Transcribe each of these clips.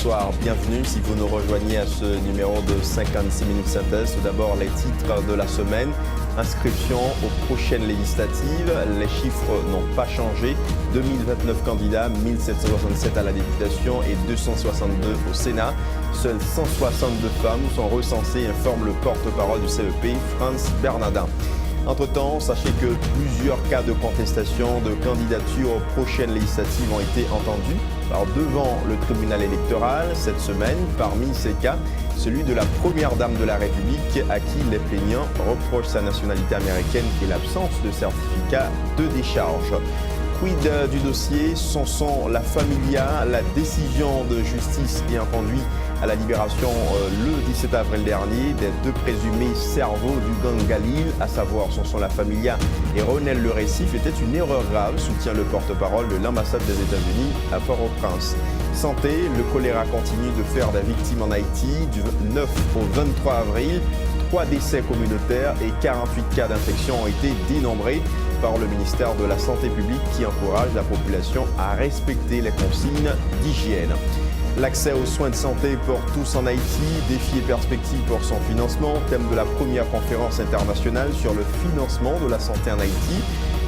bonsoir, bienvenue si vous nous rejoignez à ce numéro de 56 minutes synthèse. Tout d'abord les titres de la semaine. Inscription aux prochaines législatives, les chiffres n'ont pas changé. 2029 candidats, 1767 à la députation et 262 au Sénat. Seules 162 femmes sont recensées, informe le porte-parole du CEP, Frantz Bernardin. Entre-temps, sachez que plusieurs cas de contestation de candidature aux prochaines législatives ont été entendus devant le tribunal électoral cette semaine. Parmi ces cas, celui de la première dame de la République à qui les plaignants reprochent sa nationalité américaine et l'absence de certificat de décharge. Quid du dossier? Sanson La Familia, la décision de justice ayant conduit à la libération le 17 avril dernier des deux présumés cerveaux du gang Galil, à savoir Sanson La Familia et Ronel Le Récif, était une erreur grave, soutient le porte-parole de l'ambassade des États-Unis à Port-au-Prince. Santé, le choléra continue de faire des victimes en Haïti du 9 au 23 avril. 3 décès communautaires et 48 cas d'infection ont été dénombrés par le ministère de la Santé publique qui encourage la population à respecter les consignes d'hygiène. L'accès aux soins de santé pour tous en Haïti, défis et perspectives pour son financement, thème de la première conférence internationale sur le financement de la santé en Haïti,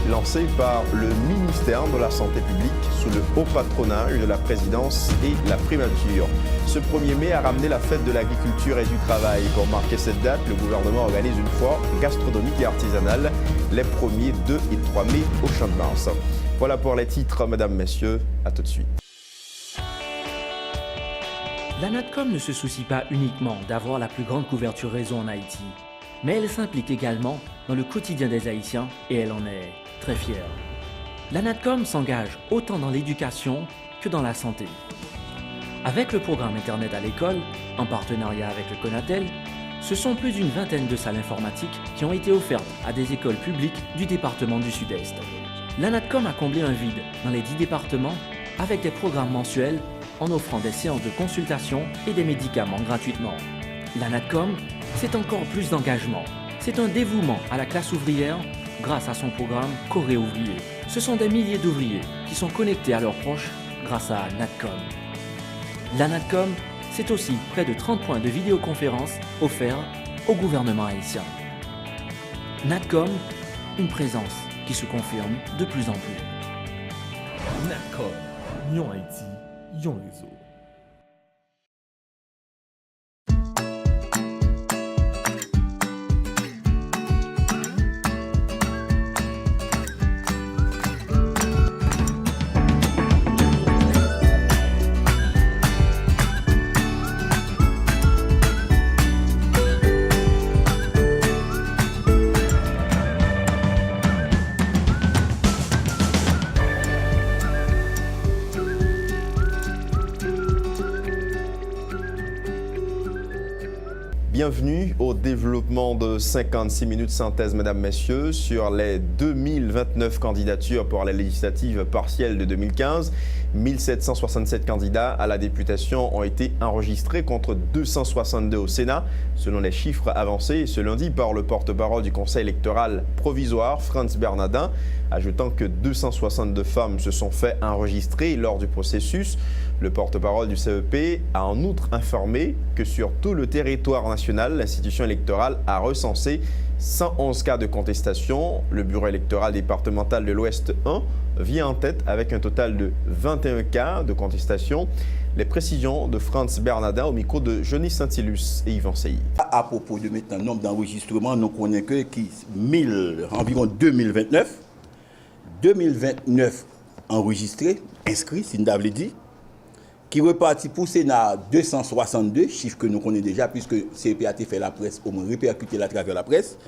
lancée par le ministère de la Santé publique sous le haut patronage de la présidence et la primature. Ce 1er mai a ramené la fête de l'agriculture et du travail. Pour marquer cette date, le gouvernement organise une foire gastronomique et artisanale les 1er, 2 et 3 mai au Champ de Mars. Voilà pour les titres, mesdames, messieurs. À tout de suite. La NATCOM ne se soucie pas uniquement d'avoir la plus grande couverture réseau en Haïti, mais elle s'implique également dans le quotidien des Haïtiens et elle en est très fière. La NATCOM s'engage autant dans l'éducation que dans la santé. Avec le programme Internet à l'école, en partenariat avec le Conatel, ce sont plus d'une vingtaine de salles informatiques qui ont été offertes à des écoles publiques du département du Sud-Est. La NATCOM a comblé un vide dans les 10 départements avec des programmes mensuels en offrant des séances de consultation et des médicaments gratuitement. La NATCOM, c'est encore plus d'engagement. C'est un dévouement à la classe ouvrière grâce à son programme Corée Ouvrier. Ce sont des milliers d'ouvriers qui sont connectés à leurs proches grâce à NATCOM. La NATCOM, c'est aussi près de 30 points de vidéoconférence offerts au gouvernement haïtien. NATCOM, une présence qui se confirme de plus en plus. NATCOM, Yon Haïti, Yon Réseau. Bienvenue au développement de 56 minutes synthèse, mesdames, messieurs, sur les 2029 candidatures pour les législatives partielles de 2015. 1767 candidats à la députation ont été enregistrés contre 262 au Sénat, selon les chiffres avancés ce lundi par le porte-parole du Conseil électoral provisoire, Frantz Bernardin, ajoutant que 262 femmes se sont fait enregistrer lors du processus. Le porte-parole du CEP a en outre informé que sur tout le territoire national, l'institution électorale a recensé 111 cas de contestation. Le bureau électoral départemental de l'Ouest 1 vient en tête avec un total de 21 cas de contestation. Les précisions de Frantz Bernardin au micro de Johnny Saint-Ilus et Yvan Seyi. À propos de maintenant nombre d'enregistrements, nous connaissons que environ 2029. 2029 enregistrés, inscrits, si nous avons dit, qui repartit pour Sénat 262, chiffre que nous connaissons déjà, puisque CEPAT fait la presse, au moins répercuté à travers la presse.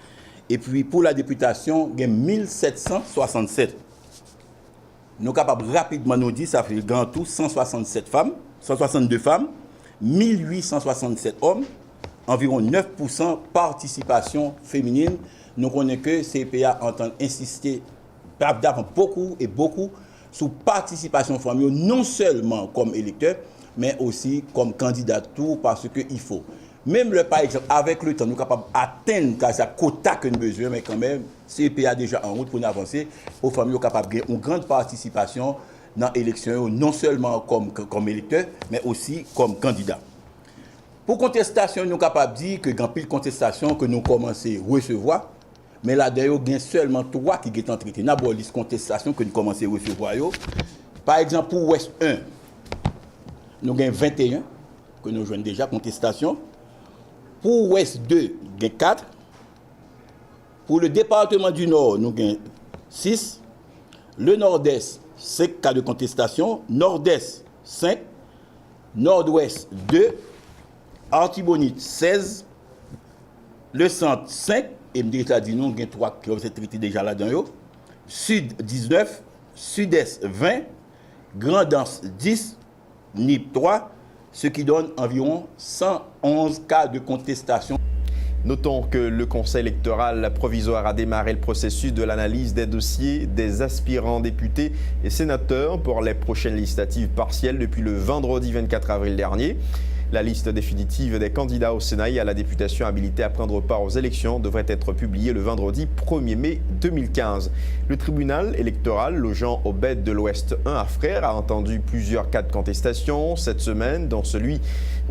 Et puis pour la députation, il y a 1767. Nous sommes capables rapidement nous dire, ça fait grand tout 162 femmes, 1867 hommes, environ 9% participation féminine. Nous connaissons que CEPA entend insister beaucoup sur participation féminine, non seulement comme électeur, mais aussi comme candidat tout, parce qu'il faut. Même le par exemple, avec le temps, nous sommes capables d'atteindre ce quota que nous avons besoin, mais quand même, CEPA déjà en route pour nous avancer, aux familles capables de une grande participation dans l'élection, non seulement comme électeur, mais aussi comme candidat. Pour contestation, nous sommes capables de dire que grand pile contestation que nous commençons à recevoir, mais là d'ailleurs, il y a seulement 3 qui sont en traité. Nous avons une liste de contestation que nous commençons à recevoir. Par exemple, pour Ouest 1, nous avons 21 que nous jouons déjà contestation. Pour Ouest 2, nous avons 4. Pour le département du Nord, nous avons 6. Le Nord-Est, 5 cas de contestation. Nord-Est, 5. Nord-Ouest, 2. Artibonite, 16. Le Centre, 5. Et me dit, nous avons 3 qui ont été traités déjà là-dedans. Sud, 19. Sud-Est, 20. Grand'Anse, 10. NIP, 3. Ce qui donne environ 111 cas de contestation. Notons que le Conseil électoral provisoire a démarré le processus de l'analyse des dossiers des aspirants députés et sénateurs pour les prochaines législatives partielles depuis le vendredi 24 avril dernier. La liste définitive des candidats au Sénat et à la députation habilités à prendre part aux élections devrait être publiée le vendredi 1er mai 2015. Le tribunal électoral logeant au BED de l'Ouest 1 à Frères a entendu plusieurs cas de contestation cette semaine, dont celui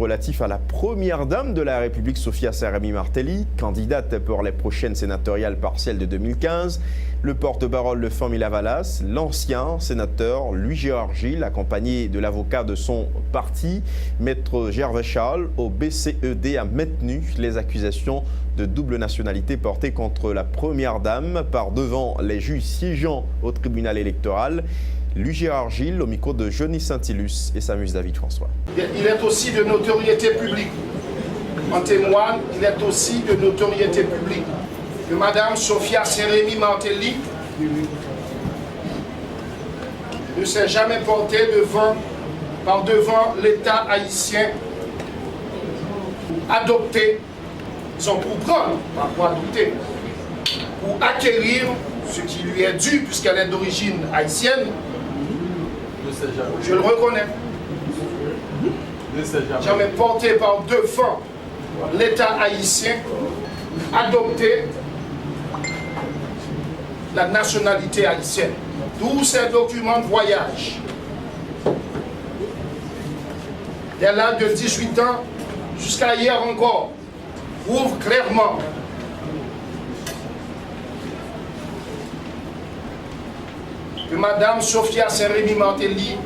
relatif à la première dame de la République, Sophia Sarami-Martelly, candidate pour les prochaines sénatoriales partielles de 2015, le porte-parole de Famila Valas, l'ancien sénateur Louis-Gérard Gilles, accompagné de l'avocat de son parti, Maître Gervais Charles, au BCED a maintenu les accusations de double nationalité portées contre la première dame par devant les juges siégeant au tribunal électoral. Louis-Gérard Gilles au micro de Johnny Saint-Ilus et Samus David François. Il est aussi de notoriété publique. En témoigne, il est aussi de notoriété publique que Mme Sophia Sarami-Martelly ne s'est jamais portée par devant l'État haïtien adopté, ils ont pour prendre, par quoi douter, pour acquérir ce qui lui est dû, puisqu'elle est d'origine haïtienne. Je le reconnais. Jamais porté par devant l'État haïtien adopté la nationalité haïtienne. Tous ces documents de voyage, dès l'âge de 18 ans jusqu'à hier encore, prouvent clairement que Mme Sophia Sarami-Martelly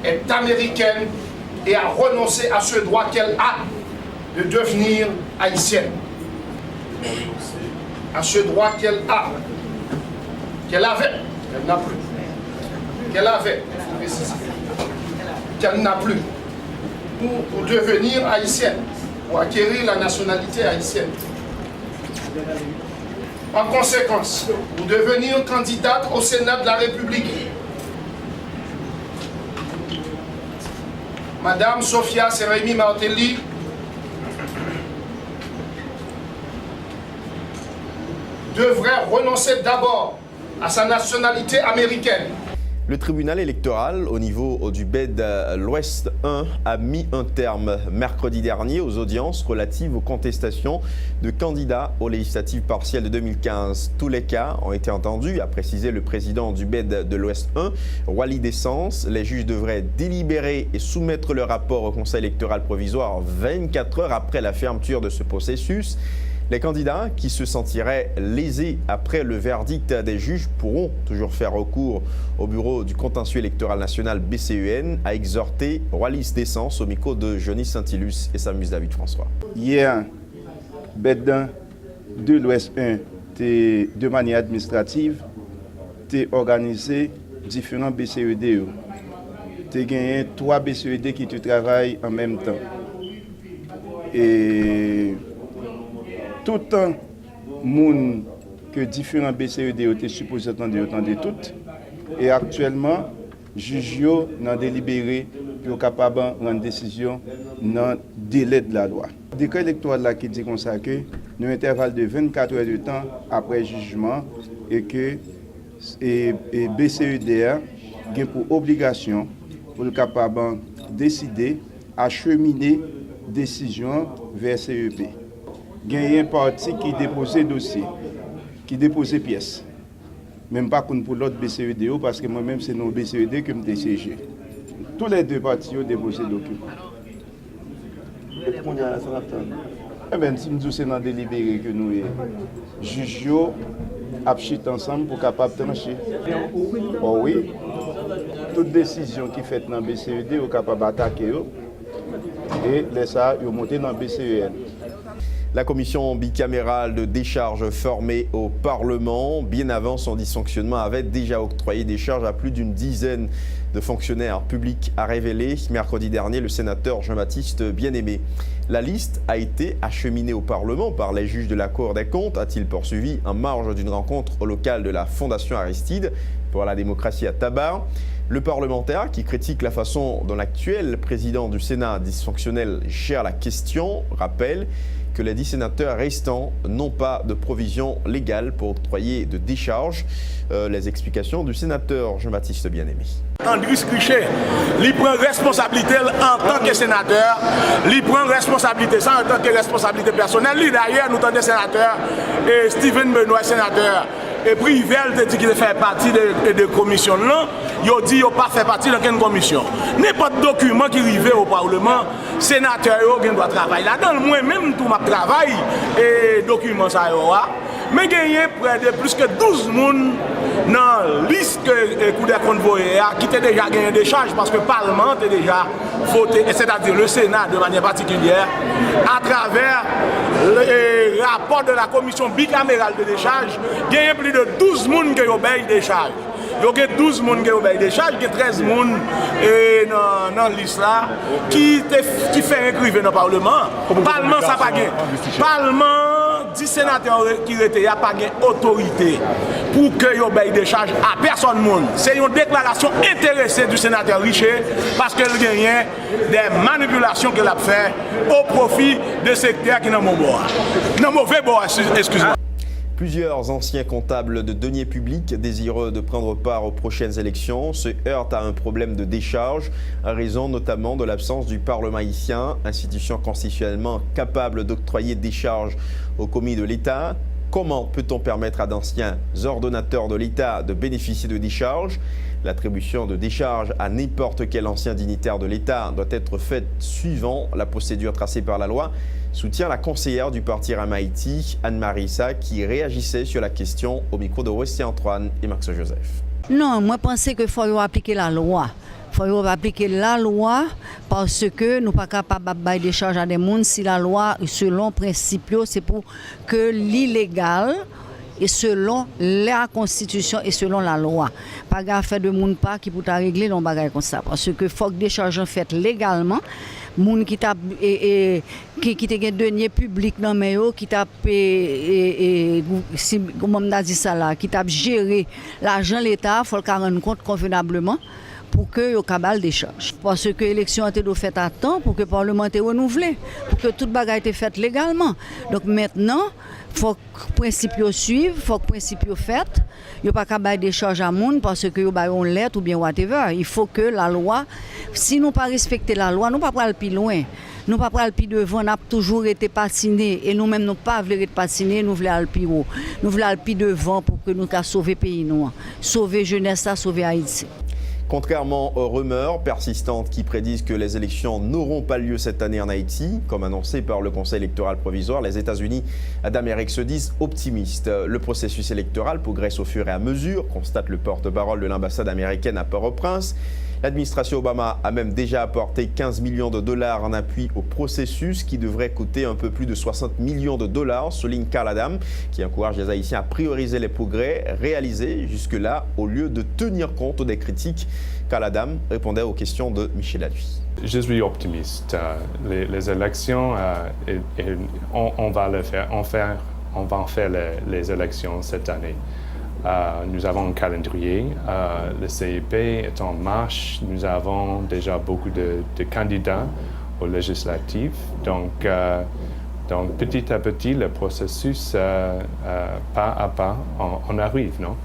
est américaine et a renoncé à ce droit qu'elle a de devenir haïtienne. À ce droit qu'elle a, qu'elle avait, qu'elle n'a plus. Qu'elle avait, qu'elle n'a plus. Pour devenir haïtienne, pour acquérir la nationalité haïtienne. En conséquence, pour devenir candidate au Sénat de la République, Mme Sophia Sarami-Martelly devrait renoncer d'abord à sa nationalité américaine. Le tribunal électoral au niveau du BED l'Ouest 1 a mis un terme mercredi dernier aux audiences relatives aux contestations de candidats aux législatives partielles de 2015. Tous les cas ont été entendus, a précisé le président du BED de l'Ouest 1, Wally Dessens. Les juges devraient délibérer et soumettre le rapport au Conseil électoral provisoire 24 heures après la fermeture de ce processus. Les candidats qui se sentiraient lésés après le verdict des juges pourront toujours faire recours au bureau du contentieux électoral national BCEN, a exhorté Wallis Dessens au micro de Johnny Saint-Ilus et Samus David François. Hier, BED de l'Ouest 1, de manière administrative, a organisé différents BCED. Tu as gagné 3 BCED qui travaillent en même temps. Et tout le monde que différents BCED ont été supposés attendre toutes. Et actuellement, les juges ont délibéré pour être capable de prendre une décision dans le délai de la loi. Le décret électoral qui dit que nous avons un intervalle de 24 heures de temps après le jugement et que BCED a pour obligation pour être capable de décider acheminer décision vers CEP. Il y a un parti qui dépose dossier, qui dépose pièces. même pas pour l'autre BCED, parce que moi-même, c'est nos BCED que je siégé. Tous les deux partis ont déposé le document. Et pour nous, ça va. Eh bien, si nous sommes dans délibéré que nous juges apchit ensemble pour capable trancher. Oh oui, toute décision qui est faite dans le BCED est capable d'attaquer et laisser ça monter dans le BCEN. La commission bicamérale de décharge formée au Parlement, bien avant son dysfonctionnement, avait déjà octroyé des charges à plus d'une dizaine de fonctionnaires publics, a révélé mercredi dernier le sénateur Jean-Baptiste Bien-Aimé. La liste a été acheminée au Parlement par les juges de la Cour des comptes, a-t-il poursuivi en marge d'une rencontre au local de la Fondation Aristide pour la démocratie à Tabar. Le parlementaire qui critique la façon dont l'actuel président du Sénat dysfonctionnel gère la question rappelle que les 10 sénateurs restants n'ont pas de provision légale pour octroyer de décharge. Les explications du sénateur Jean-Baptiste Bien-Aimé. Andrius Crichet, il prend responsabilité en tant que sénateur, il prend responsabilité ça en tant que responsabilité personnelle. Lui d'ailleurs, nous sommes des sénateurs, et Steven Benoît, sénateur, et Privel te dit qu'il fait partie de commission là, il dit qu'il n'a pas fait partie d'aucune commission. N'importe document qui arrive au Parlement, sénateur doit travailler là-dedans. Moi-même, tout ma travail et document ça mais il y a près de plus que 12 personnes dans la liste que le coup des comptes qui ont déjà gagné des charges parce que le Parlement a déjà voté, c'est-à-dire le Sénat de manière particulière, à travers le rapport de la commission bicamérale de décharge, il y a plus de 12 personnes qui obéissent des charges. Il y a 12 personnes qui obéissent des charges, il y a 13 personnes dans la liste là qui fait écrire dans le Parlement. Le Parlement, ça n'a pas gagné. Parlement, 10 sénateurs qui étaient n'ont pas autorité pour qu'ils obéissent des charges à personne. C'est une déclaration intéressée du sénateur Richer parce qu'il y a des manipulations qu'il a fait au profit de secteurs qui n'ont pas mauvais bord. Excuse-moi. Plusieurs anciens comptables de deniers publics désireux de prendre part aux prochaines élections se heurtent à un problème de décharge, à raison notamment de l'absence du Parlement haïtien, institution constitutionnellement capable d'octroyer des charges aux commis de l'État. Comment peut-on permettre à d'anciens ordonnateurs de l'État de bénéficier de décharges? L'attribution de décharges à n'importe quel ancien dignitaire de l'État doit être faite suivant la procédure tracée par la loi, soutient la conseillère du parti Ramaïti, Anne-Marie Issa, qui réagissait sur la question au micro de Wesley Antoine et Max Joseph. Non, moi je pense qu'il faut appliquer la loi. Il faut appliquer la loi parce que nous ne sommes pas capables de faire des charges à des gens si la loi, selon principe, c'est pour que l'illégal et selon la Constitution et selon la loi. Pas de faire de monde pas qui peut régler dans bagage comme ça parce que faut que des charges faites légalement. Moun qui t'a qui te denier public dans mayo qui t'a si comment on dit ça là qui t'a géré l'argent l'État faut le rendre compte convenablement pour que yo cabal des charges parce que l'élection a été faite à temps pour que le parlement soit renouvelé pour que toute bagaille était faite légalement donc maintenant faut que les principes suivent, faut que les principes faits. Il n'y a pas qu'à bailler des charges à monde parce que vous avez une lettre ou bien whatever. Il faut que la loi, si nous ne pas respecter la loi, nous ne pouvons pas aller plus loin. Nous ne pouvons pas aller plus devant, nous avons toujours été patinés et nous-mêmes nous pas voulu être patinés, nous voulons aller plus haut. Nous voulons aller plus devant pour que nous puissions sauver le pays, sauver la jeunesse, sauver Haïti. Contrairement aux rumeurs persistantes qui prédisent que les élections n'auront pas lieu cette année en Haïti, comme annoncé par le Conseil électoral provisoire, les États-Unis d'Amérique se disent optimistes. Le processus électoral progresse au fur et à mesure, constate le porte-parole de l'ambassade américaine à Port-au-Prince. L'administration Obama a même déjà apporté 15 millions de dollars en appui au processus qui devrait coûter un peu plus de 60 millions de dollars, souligne Karl Adam, qui encourage les Haïtiens à prioriser les progrès réalisés jusque-là au lieu de tenir compte des critiques. Karl Adam répondait aux questions de Michel Aduy. Je suis optimiste. Les élections, on va le faire. On va faire les élections cette année. Nous avons un calendrier. Le CIP est en marche. Nous avons déjà beaucoup de candidats aux législatives. Donc, petit à petit, le processus, pas à pas, on arrive, non?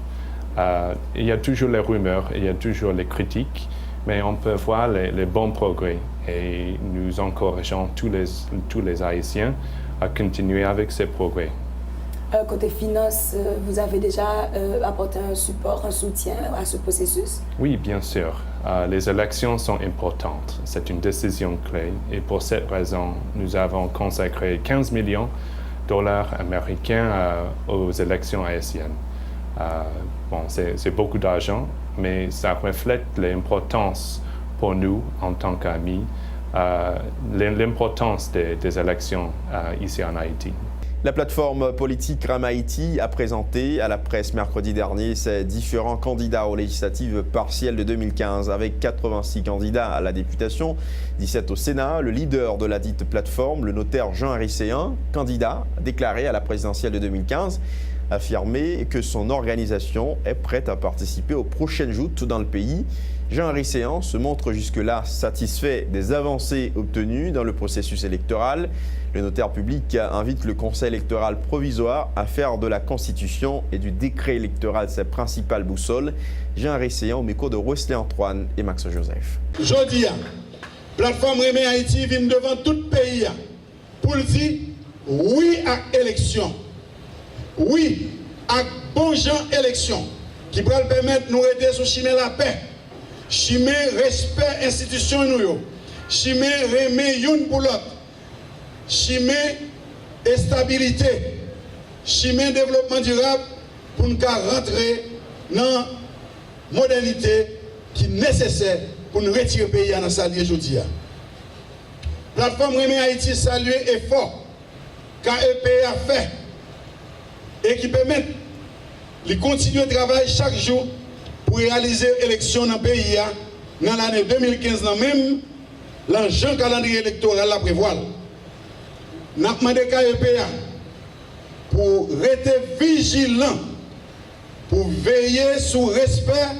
Il y a toujours les rumeurs, il y a toujours les critiques, mais on peut voir les bons progrès. Et nous encourageons tous les Haïtiens à continuer avec ces progrès. Côté finance, vous avez déjà apporté un support, un soutien à ce processus? Oui, bien sûr. Les élections sont importantes. C'est une décision clé et pour cette raison, nous avons consacré 15 millions de dollars américains aux élections haïtiennes. C'est beaucoup d'argent, mais ça reflète l'importance pour nous en tant qu'amis, l'importance des élections ici en Haïti. La plateforme politique RAM Haïti a présenté à la presse mercredi dernier ses différents candidats aux législatives partielles de 2015. Avec 86 candidats à la députation, 17 au Sénat, le leader de la dite plateforme, le notaire Jean Haricéen, candidat déclaré à la présidentielle de 2015, a affirmé que son organisation est prête à participer aux prochaines joutes dans le pays. Jean Haricéen se montre jusque-là satisfait des avancées obtenues dans le processus électoral. Le notaire public invite le Conseil électoral provisoire à faire de la Constitution et du décret électoral ses principales boussoles. Jean Haricéen au micro de Wesley Antoine et Max Joseph. Aujourd'hui, la plateforme Remet Haïti vient devant tout le pays pour dire oui à l'élection. Oui à bon gens élection qui va permettre de nous aider sur chimer la paix, chimer respect institution nous, chimer remet une pour l'autre, chimer stabilité, chimer développement durable pour nous rentrer dans la modernité qui est nécessaire pour nous retirer le pays à notre salut aujourd'hui. La plateforme Remet Haïti salue l'effort qu'AEP a fait et qui permet de continuer à travailler chaque jour pour réaliser l'élection dans le pays dans l'année 2015, même l'enjeu calendrier électoral la prévoit. Nous avons demandé à KEPA pour rester vigilant, pour veiller sur le respect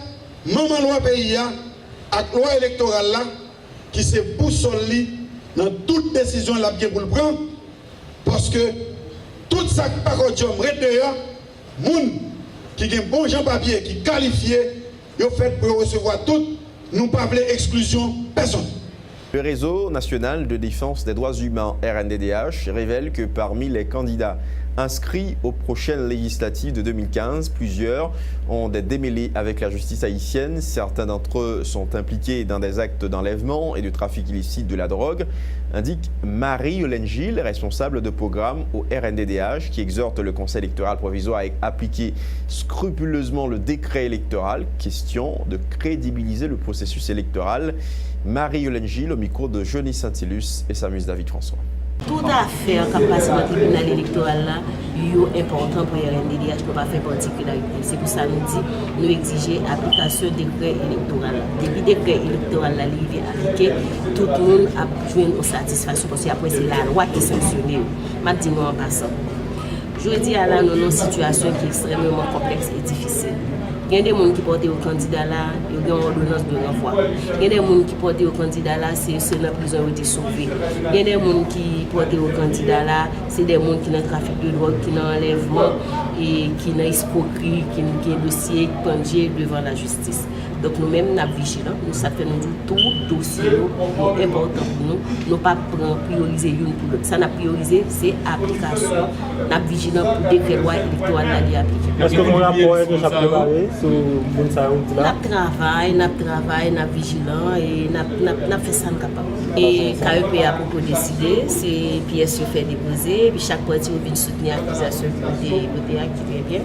de la loi pays à la loi électorale qui se boussole dans toute décision pour le prendre, parce que tout ça qui par contre reste dehors, moun qui ont bon gens papier, qui qualifié, ils fait pour recevoir tout, nous pas voulons exclusion personne. Le réseau national de défense des droits humains RNDDH révèle que parmi les candidats inscrits aux prochaines législatives de 2015, plusieurs ont des démêlés avec la justice haïtienne. Certains d'entre eux sont impliqués dans des actes d'enlèvement et de trafic illicite de la drogue, indique Marie-Hélène Gilles, responsable de programme au RNDDH, qui exhorte le Conseil électoral provisoire à appliquer scrupuleusement le décret électoral. Question de crédibiliser le processus électoral. Marie-Hélène Gilles au micro de Johnny Saint-Ilus et Samus David François. Tout affaire qui passe dans le tribunal électoral est important pour le RNDDH pour ne pas faire particularité. C'est pour ça que nous disons nous exiger l'application du décret électoral. Depuis le décret électoral arrivé à appliquer, tout le monde a besoin de satisfaction parce qu'après c'est la loi qui sanctionne. Je dis en passant. Je dis à la nous avons une situation qui est extrêmement complexe et difficile. Il y a des gens qui portent au candidat là, ils ont une ordonnance de renvoi. Il y a des gens qui portent au candidat là, c'est la prison qui a été sauvée. Il y a des gens qui portent au candidat là, c'est des gens qui ont un trafic de drogue, qui ont un enlèvement, et qui ont escroquerie, qui ont un dossier pendu devant la justice. Donc nous-mêmes, nous sommes vigilants, nous savons tout dossier est important pour nous, nous ne pas prioriser une pour l'autre. Ça, nous prioriser, c'est l'application. Nous sommes vigilants pour décret loi électorale à appliquer. Est-ce que mon rapport est déjà préparé sur le Saoud là? Nous travaillons, nous sommes vigilants et nous faisons ça capable. Et KEP a beaucoup décidé, c'est pièces qui fait déposer, puis chaque parti vient soutenir l'accusation qui est bien.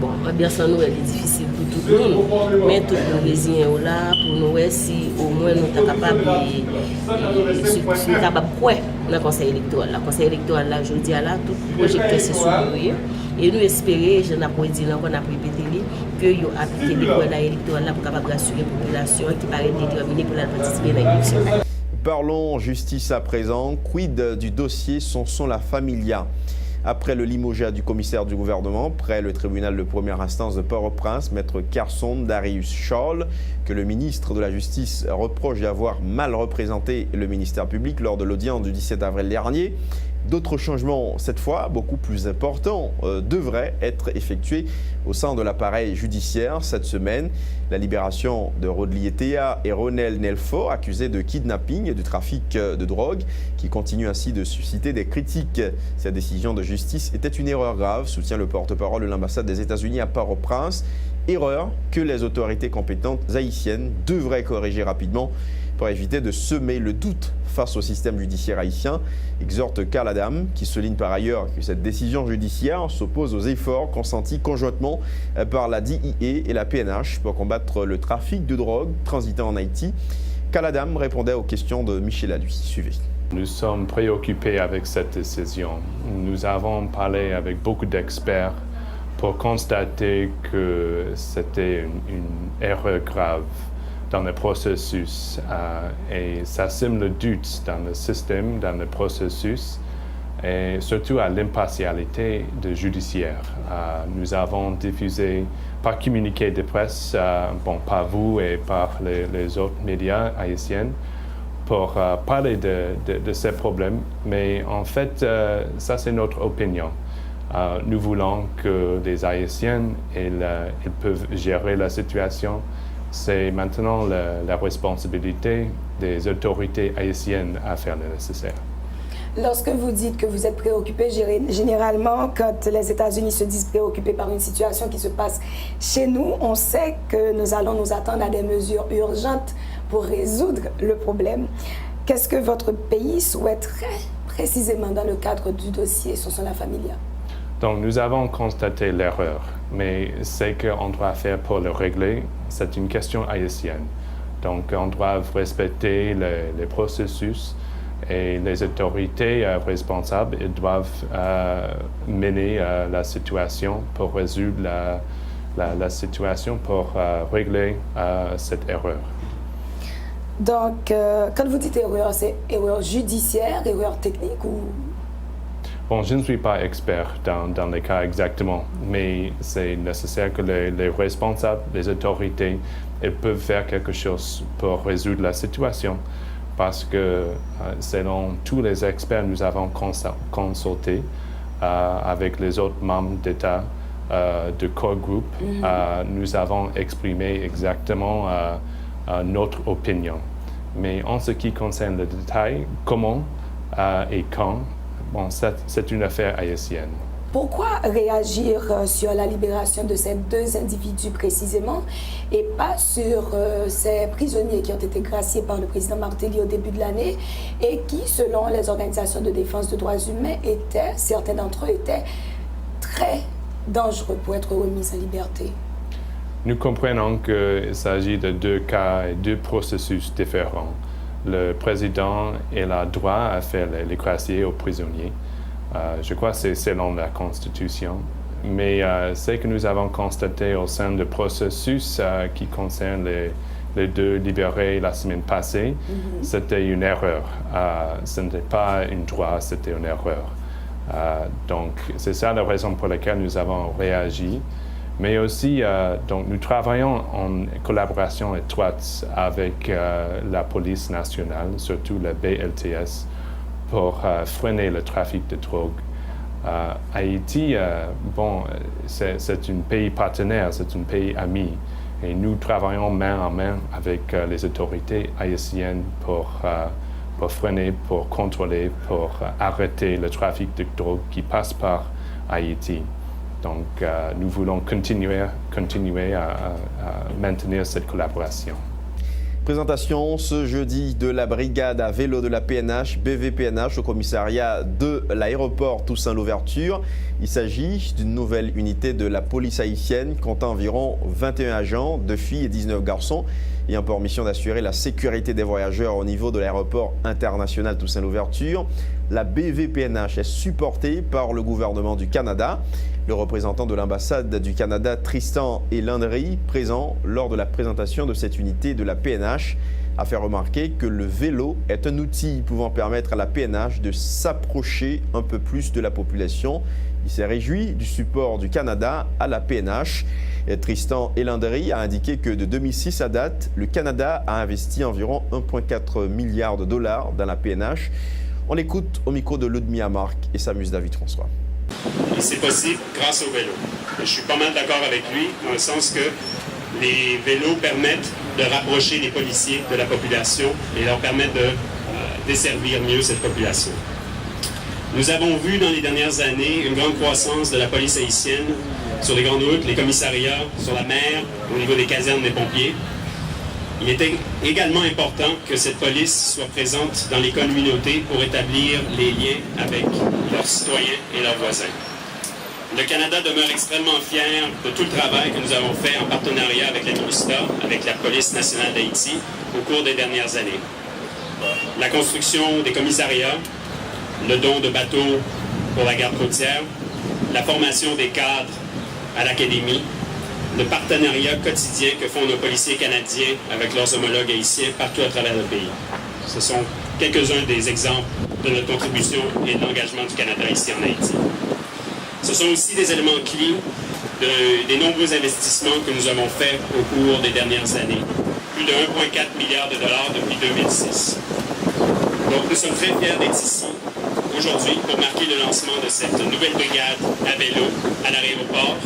Bon, bien sûr, nous, elle est difficile pour tout le monde, mais tout le monde est là pour nous, si au moins nous sommes capables de quoi dans le conseil électoral. Le conseil électoral, là, je dis là, tout projecteur c'est sur nous. Et nous espérons, je n'ai pas dit qu'on a répété, que nous avons appliqué l'école électorale pour capable rassurer la population qui paraît déterminée pour participer à l'élection. Parlons justice à présent. Quid du dossier Sonson La Familia? Après le limogeage du commissaire du gouvernement, près le tribunal de première instance de Port-au-Prince, maître Carson Darius Scholl, que le ministre de la Justice reproche d'avoir mal représenté le ministère public lors de l'audience du 17 avril dernier, D'autres changements, cette fois beaucoup plus importants, devraient être effectués au sein de l'appareil judiciaire cette semaine. La libération de Rodli Etea et Ronel Nelfort, accusés de kidnapping et de trafic de drogue, qui continue ainsi de susciter des critiques. Cette décision de justice était une erreur grave, soutient le porte-parole de l'ambassade des États-Unis à Port-au-Prince. Erreur que les autorités compétentes haïtiennes devraient corriger rapidement pour éviter de semer le doute face au système judiciaire haïtien, exhorte Karl Adam, qui souligne par ailleurs que cette décision judiciaire s'oppose aux efforts consentis conjointement par la DIA et la PNH pour combattre le trafic de drogue transitant en Haïti. Karl Adam répondait aux questions de Michel Aluy. Suivez. Nous sommes préoccupés avec cette décision. Nous avons parlé avec beaucoup d'experts pour constater que c'était une erreur grave dans le processus et ça sème le doute dans le système, dans le processus et surtout à l'impartialité du judiciaire. Nous avons diffusé par communiqué de presse, par vous et par les autres médias haïtiens, pour parler de ces problèmes, mais en fait, ça c'est notre opinion. Nous voulons que les Haïtiens ils peuvent gérer la situation. C'est maintenant la responsabilité des autorités haïtiennes à faire le nécessaire. Lorsque vous dites que vous êtes préoccupé, généralement, quand les États-Unis se disent préoccupés par une situation qui se passe chez nous, on sait que nous allons nous attendre à des mesures urgentes pour résoudre le problème. Qu'est-ce que votre pays souhaiterait précisément dans le cadre du dossier Sonsona Familia? Donc, nous avons constaté l'erreur, mais ce qu'on doit faire pour le régler, c'est une question haïtienne. Donc, on doit respecter les processus et les autorités responsables ils doivent mener la situation pour résoudre la situation, pour régler cette erreur. Donc, quand vous dites erreur, c'est erreur judiciaire, erreur technique ou... Bon, je ne suis pas expert dans les cas exactement, mais c'est nécessaire que les responsables, les autorités, ils peuvent faire quelque chose pour résoudre la situation. Parce que selon tous les experts, nous avons consulté avec les autres membres d'État de Core Group. Nous avons exprimé exactement notre opinion. Mais en ce qui concerne le détail, comment et quand, bon, c'est une affaire haïtienne. Pourquoi réagir sur la libération de ces deux individus précisément et pas sur ces prisonniers qui ont été graciés par le président Martelly au début de l'année et qui, selon les organisations de défense des droits humains, certains d'entre eux étaient très dangereux pour être remis en liberté? Nous comprenons qu'il s'agit de deux cas et deux processus différents. Le président a le droit à faire les gracier aux prisonniers. Je crois que c'est selon la Constitution. Mais ce que nous avons constaté au sein du processus qui concerne les deux libérés la semaine passée, c'était une erreur. Ce n'était pas un droit, c'était une erreur. Donc, c'est ça la raison pour laquelle nous avons réagi. Mais aussi, donc, nous travaillons en collaboration étroite avec la police nationale, surtout la BLTS, pour freiner le trafic de drogue. Haïti, c'est un pays partenaire, c'est un pays ami. Et nous travaillons main en main avec les autorités haïtiennes pour freiner, pour contrôler, pour arrêter le trafic de drogue qui passe par Haïti. Donc, nous voulons continuer à maintenir cette collaboration. Présentation ce jeudi de la brigade à vélo de la PNH, BVPNH, au commissariat de l'aéroport Toussaint-Louverture. Il s'agit d'une nouvelle unité de la police haïtienne comptant environ 21 agents, 2 filles et 19 garçons, ayant pour mission d'assurer la sécurité des voyageurs au niveau de l'aéroport international Toussaint-Louverture. La BVPNH est supportée par le gouvernement du Canada. Le représentant de l'ambassade du Canada, Tristan Landry, présent lors de la présentation de cette unité de la PNH, a fait remarquer que le vélo est un outil pouvant permettre à la PNH de s'approcher un peu plus de la population. Il s'est réjoui du support du Canada à la PNH. Et Tristan Landry a indiqué que de 2006 à date, le Canada a investi environ 1,4 milliard de dollars dans la PNH. On l'écoute au micro de Ludmilla Marc et s'amuse David François. Et c'est possible grâce au vélo. Je suis pas mal d'accord avec lui, dans le sens que les vélos permettent de rapprocher les policiers de la population et leur permettent de desservir mieux cette population. Nous avons vu dans les dernières années une grande croissance de la police haïtienne sur les grandes routes, les commissariats, sur la mer, au niveau des casernes des pompiers. Il était également important que cette police soit présente dans les communautés pour établir les liens avec leurs citoyens et leurs voisins. Le Canada demeure extrêmement fier de tout le travail que nous avons fait en partenariat avec la MINUSTA, avec la Police nationale d'Haïti, au cours des dernières années. La construction des commissariats, le don de bateaux pour la garde côtière, la formation des cadres à l'académie, le partenariat quotidien que font nos policiers canadiens avec leurs homologues haïtiens partout à travers le pays. Ce sont quelques-uns des exemples de notre contribution et de l'engagement du Canada ici en Haïti. Ce sont aussi des éléments clés des nombreux investissements que nous avons faits au cours des dernières années. Plus de 1,4 milliard de dollars depuis 2006. Donc nous sommes très fiers d'être ici aujourd'hui pour marquer le lancement de cette nouvelle brigade à vélo à l'aéroport.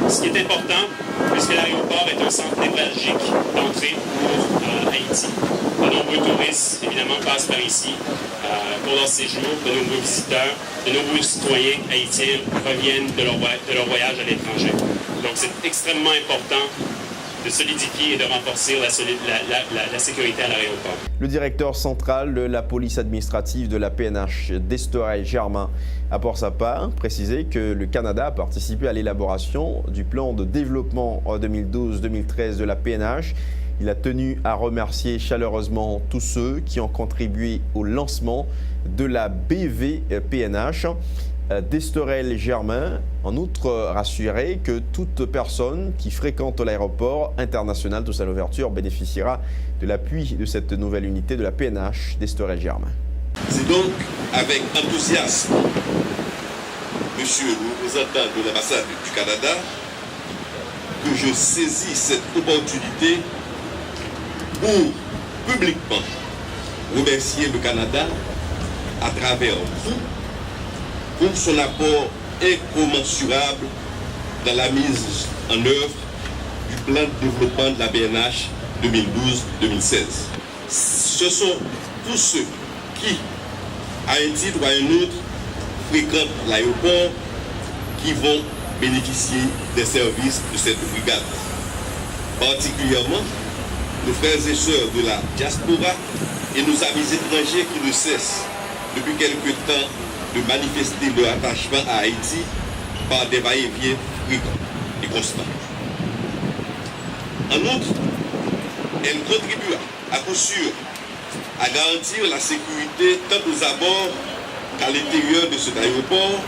Ce qui est important, puisque l'aéroport est un centre névralgique d'entrée pour Haïti. De nombreux touristes, évidemment, passent par ici pour leur séjour. De nombreux visiteurs, de nombreux citoyens haïtiens reviennent de leur voyage à l'étranger. Donc c'est extrêmement important de solidifier et de renforcer la sécurité à l'aéroport. Le directeur central de la police administrative de la PNH, Destorel Germain, a pour sa part précisé que le Canada a participé à l'élaboration du plan de développement en 2012-2013 de la PNH. Il a tenu à remercier chaleureusement tous ceux qui ont contribué au lancement de la BV-PNH. Destorel Germain, en outre, rassuré que toute personne qui fréquente l'aéroport international de l'ouverture bénéficiera de l'appui de cette nouvelle unité de la PNH. Destorel Germain. C'est donc avec enthousiasme, monsieur le représentant de l'ambassade du Canada, que je saisis cette opportunité pour publiquement remercier le Canada à travers vous pour son apport incommensurable dans la mise en œuvre du plan de développement de la BNH 2012-2016. Ce sont tous ceux qui, à un titre ou à un autre, fréquentent l'aéroport qui vont bénéficier des services de cette brigade. Particulièrement, nos frères et sœurs de la diaspora et nos amis étrangers qui ne cessent depuis quelque temps de manifester leur attachement à Haïti par des va-et-vient fréquents et constants. En outre, elle contribua à coup sûr à garantir la sécurité tant aux abords qu'à l'intérieur de cet aéroport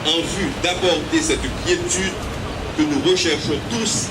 en vue d'apporter cette quiétude que nous recherchons tous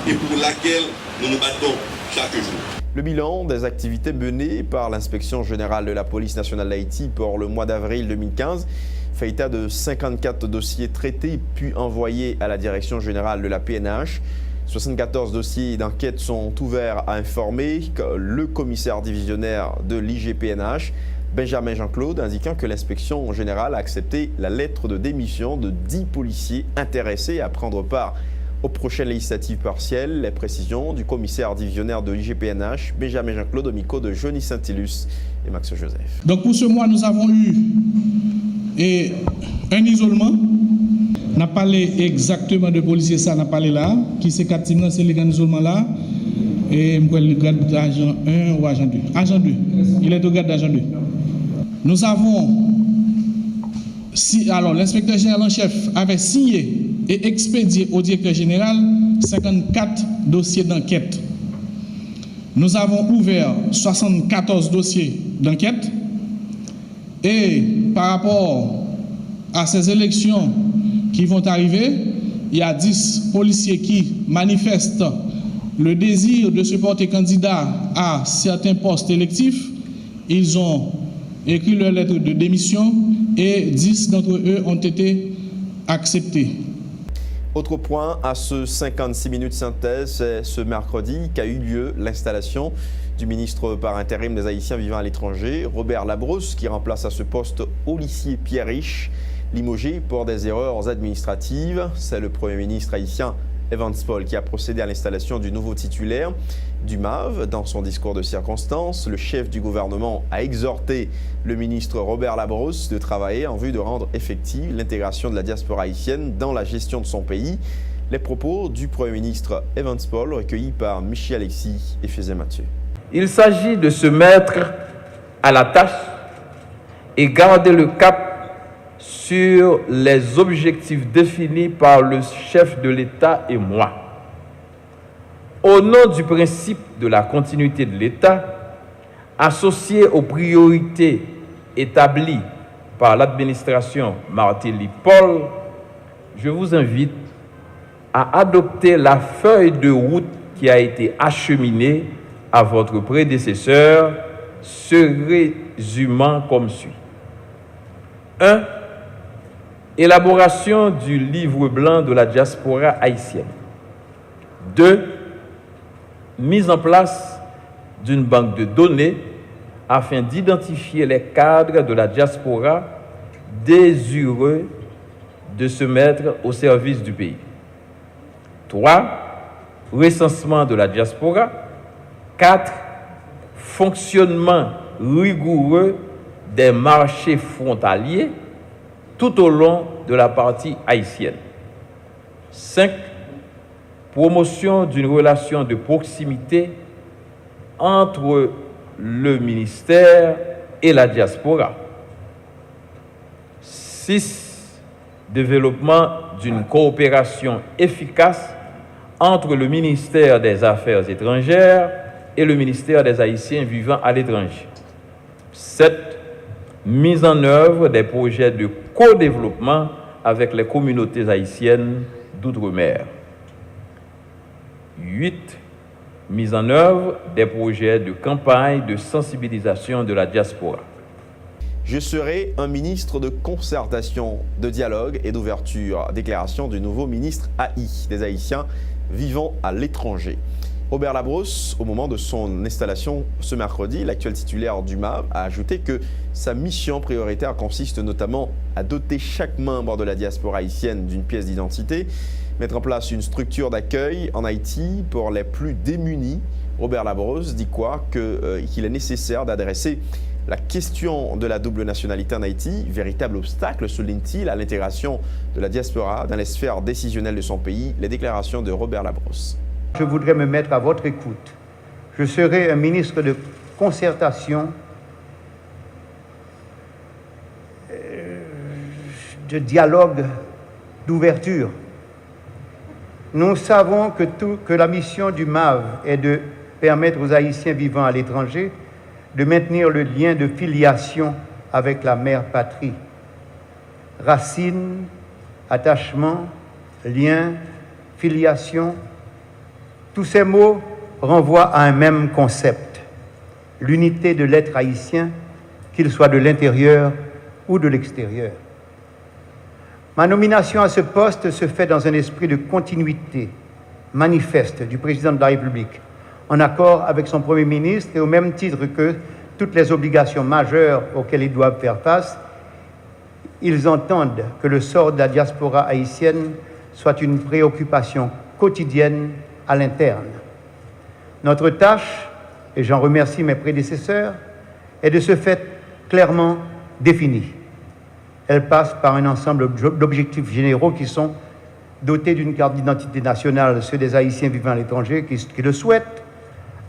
et pour laquelle nous nous battons chaque jour. Le bilan des activités menées par l'inspection générale de la police nationale d'Haïti pour le mois d'avril 2015 fait état de 54 dossiers traités puis envoyés à la direction générale de la PNH. 74 dossiers d'enquête sont ouverts à informer le commissaire divisionnaire de l'IGPNH, Benjamin Jean-Claude, indiquant que l'inspection générale a accepté la lettre de démission de 10 policiers intéressés à prendre part aux prochaines législatives partielles. Les précisions du commissaire divisionnaire de l'IGPNH, Benjamin Jean-Claude, au micro de Johnny Saint-Ilus et Max Joseph. Donc pour ce mois, nous avons eu un isolement. On a parlé exactement de policiers, ça, on a parlé là, qui c'est 4 teams, c'est le grand isolement là. Et le grade d'agent 1 ou agent 2. Agent 2. Il est au grade d'agent 2. Nous avons, alors l'inspecteur général en chef avait signé et expédié au directeur général 54 dossiers d'enquête. Nous avons ouvert 74 dossiers d'enquête. Et par rapport à ces élections qui vont arriver, il y a 10 policiers qui manifestent le désir de se porter candidat à certains postes électifs. Ils ont écrit leur lettre de démission et 10 d'entre eux ont été acceptés. Autre point à ce 56 minutes synthèse, c'est ce mercredi qu'a eu lieu l'installation du ministre par intérim des Haïtiens vivant à l'étranger, Robert Labrousse, qui remplace à ce poste Olicier Pierre Riche, limogé pour des erreurs administratives. C'est le Premier ministre haïtien Evans Paul qui a procédé à l'installation du nouveau titulaire du MAV. Dans son discours de circonstance, le chef du gouvernement a exhorté le ministre Robert Labrousse de travailler en vue de rendre effective l'intégration de la diaspora haïtienne dans la gestion de son pays. Les propos du Premier ministre Evans Paul recueillis par Michel Alexis et Fézé Mathieu. Il s'agit de se mettre à la tâche et garder le cap sur les objectifs définis par le chef de l'État et moi. Au nom du principe de la continuité de l'État, associé aux priorités établies par l'administration Martelly-Paul, je vous invite à adopter la feuille de route qui a été acheminée à votre prédécesseur, se résumant comme suit. 1. Élaboration du livre blanc de la diaspora haïtienne. 2. Mise en place d'une banque de données afin d'identifier les cadres de la diaspora désireux de se mettre au service du pays. 3. Recensement de la diaspora. 4. Fonctionnement rigoureux des marchés frontaliers tout au long de la partie haïtienne. 5. Promotion d'une relation de proximité entre le ministère et la diaspora. 6. Développement d'une coopération efficace entre le ministère des Affaires étrangères et le ministère des Haïtiens vivant à l'étranger. 7. Mise en œuvre des projets de co-développement avec les communautés haïtiennes d'outre-mer. 8. Mise en œuvre des projets de campagne de sensibilisation de la diaspora. Je serai un ministre de concertation, de dialogue et d'ouverture. Déclaration du nouveau ministre AI des Haïtiens vivant à l'étranger. Robert Labrousse, au moment de son installation ce mercredi, l'actuel titulaire du MAV a ajouté que sa mission prioritaire consiste notamment à doter chaque membre de la diaspora haïtienne d'une pièce d'identité, mettre en place une structure d'accueil en Haïti pour les plus démunis. Robert Labrousse dit qu'il est nécessaire d'adresser la question de la double nationalité en Haïti, véritable obstacle, souligne-t-il, à l'intégration de la diaspora dans les sphères décisionnelles de son pays. Les déclarations de Robert Labrousse. Je voudrais me mettre à votre écoute. Je serai un ministre de concertation, de dialogue, d'ouverture. Nous savons que la mission du MAV est de permettre aux Haïtiens vivant à l'étranger de maintenir le lien de filiation avec la mère patrie. Racines, attachement, lien, filiation, tous ces mots renvoient à un même concept, l'unité de l'être haïtien, qu'il soit de l'intérieur ou de l'extérieur. Ma nomination à ce poste se fait dans un esprit de continuité manifeste du président de la République, en accord avec son Premier ministre et au même titre que toutes les obligations majeures auxquelles ils doivent faire face, ils entendent que le sort de la diaspora haïtienne soit une préoccupation quotidienne à l'interne. Notre tâche, et j'en remercie mes prédécesseurs, est de ce fait clairement définie. Elle passe par un ensemble d'objectifs généraux qui sont dotés d'une carte d'identité nationale, ceux des Haïtiens vivant à l'étranger qui le souhaitent,